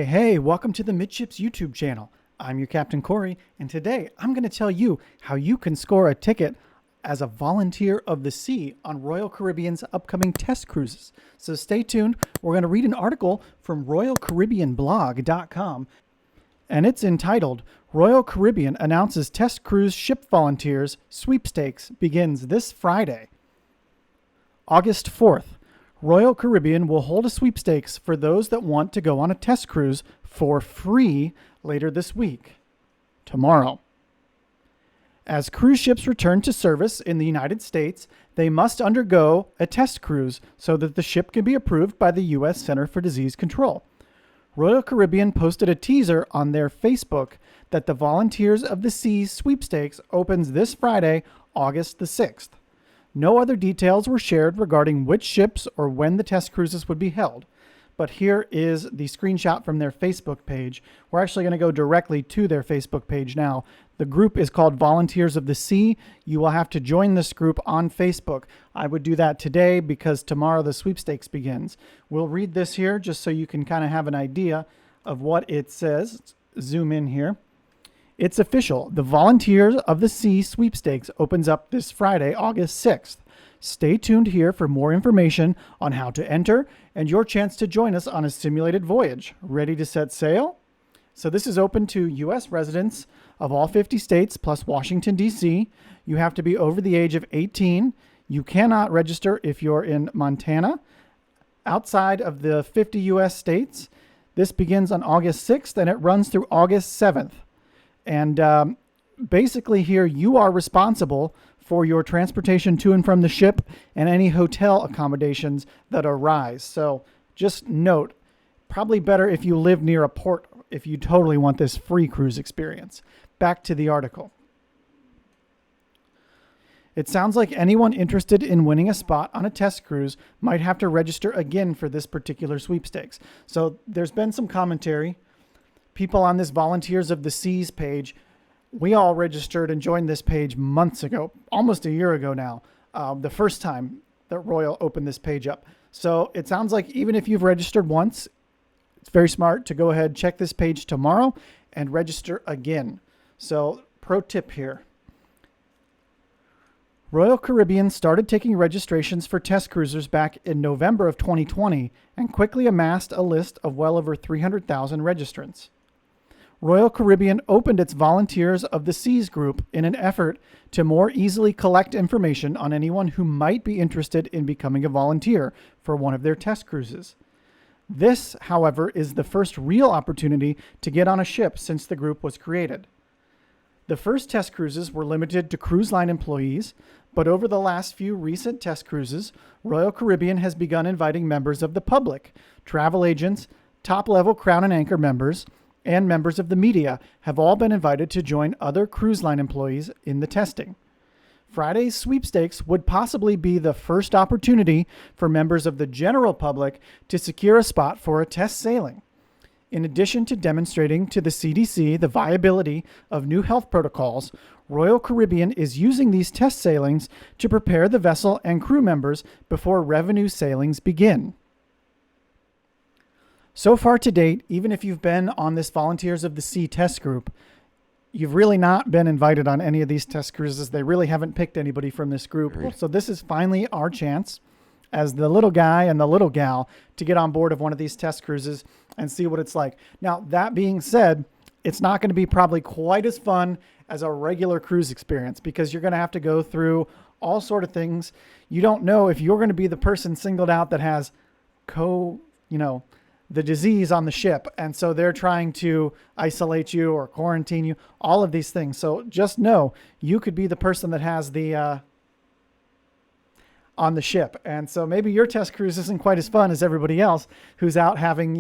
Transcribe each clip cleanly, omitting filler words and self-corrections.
Hey, welcome to the Midships YouTube channel. I'm your Captain Corey, and today I'm going to tell you how you can score a ticket as a volunteer of the sea on Royal Caribbean's upcoming test cruises. So stay tuned. We're going to read an article from RoyalCaribbeanBlog.com, and it's entitled, Royal Caribbean Announces Test Cruise Ship Volunteers Sweepstakes Begins This Friday. August 4th. Royal Caribbean will hold a sweepstakes for those that want to go on a test cruise for free later this week, tomorrow. As cruise ships return to service in the United States, they must undergo a test cruise so that the ship can be approved by the U.S. Center for Disease Control. Royal Caribbean posted a teaser on their Facebook that the Volunteers of the Seas sweepstakes opens this Friday, August the 6th. No other details were shared regarding which ships or when the test cruises would be held. But here is the screenshot from their Facebook page. We're actually going to go directly to their Facebook page now. The group is called Volunteers of the Sea. You will have to join this group on Facebook. I would do that today because tomorrow the sweepstakes begins. We'll read this here just so you can kind of have an idea of what it says. Let's zoom in here. It's official. The Volunteers of the Sea sweepstakes opens up this Friday, August 6th. Stay tuned here for more information on how to enter and your chance to join us on a simulated voyage. Ready to set sail? So this is open to U.S. residents of all 50 states plus Washington, D.C. You have to be over the age of 18. You cannot register if you're in Montana. Outside of the 50 U.S. states, this begins on August 6th and it runs through August 7th. And basically here you are responsible for your transportation to and from the ship and any hotel accommodations that arise. So just note, probably better if you live near a port if you totally want this free cruise experience. Back to the article. It sounds like anyone interested in winning a spot on a test cruise might have to register again for this particular sweepstakes. So there's been some commentary. People on this Volunteers of the Seas page, we all registered and joined this page months ago, almost a year ago now, the first time that Royal opened this page up. So it sounds like even if you've registered once, it's very smart to go ahead, check this page tomorrow and register again. So pro tip here. Royal Caribbean started taking registrations for test cruisers back in November of 2020 and quickly amassed a list of well over 300,000 registrants. Royal Caribbean opened its Volunteers of the Seas group in an effort to more easily collect information on anyone who might be interested in becoming a volunteer for one of their test cruises. This, however, is the first real opportunity to get on a ship since the group was created. The first test cruises were limited to cruise line employees, but over the last few recent test cruises, Royal Caribbean has begun inviting members of the public, travel agents, top-level Crown and Anchor members, and members of the media have all been invited to join other cruise line employees in the testing. Friday's sweepstakes would possibly be the first opportunity for members of the general public to secure a spot for a test sailing. In addition to demonstrating to the CDC the viability of new health protocols, Royal Caribbean is using these test sailings to prepare the vessel and crew members before revenue sailings begin. So far to date, even if you've been on this Volunteers of the Sea test group, you've really not been invited on any of these test cruises. They really haven't picked anybody from this group. Agreed. So this is finally our chance as the little guy and the little gal to get on board of one of these test cruises and see what it's like. Now, that being said, it's not going to be probably quite as fun as a regular cruise experience because you're going to have to go through all sort of things. You don't know if you're going to be the person singled out that has the disease on the ship. And so they're trying to isolate you or quarantine you, all of these things. So just know you could be the person that has the, on the ship. And so maybe your test cruise isn't quite as fun as everybody else who's out having,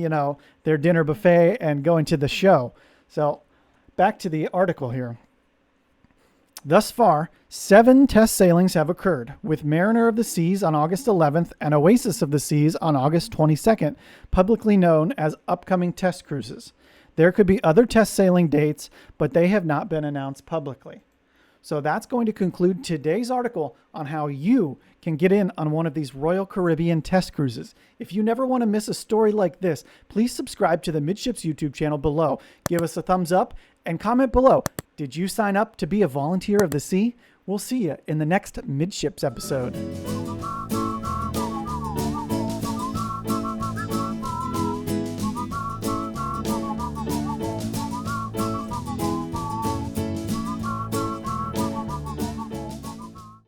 their dinner buffet and going to the show. So back to the article here. Thus far, 7 test sailings have occurred, with Mariner of the Seas on August 11th and Oasis of the Seas on August 22nd, publicly known as upcoming test cruises. There could be other test sailing dates, but they have not been announced publicly. So that's going to conclude today's article on how you can get in on one of these Royal Caribbean test cruises. If you never want to miss a story like this, please subscribe to the Midships YouTube channel below. Give us a thumbs up and comment below. Did you sign up to be a volunteer of the sea? We'll see you in the next Midships episode.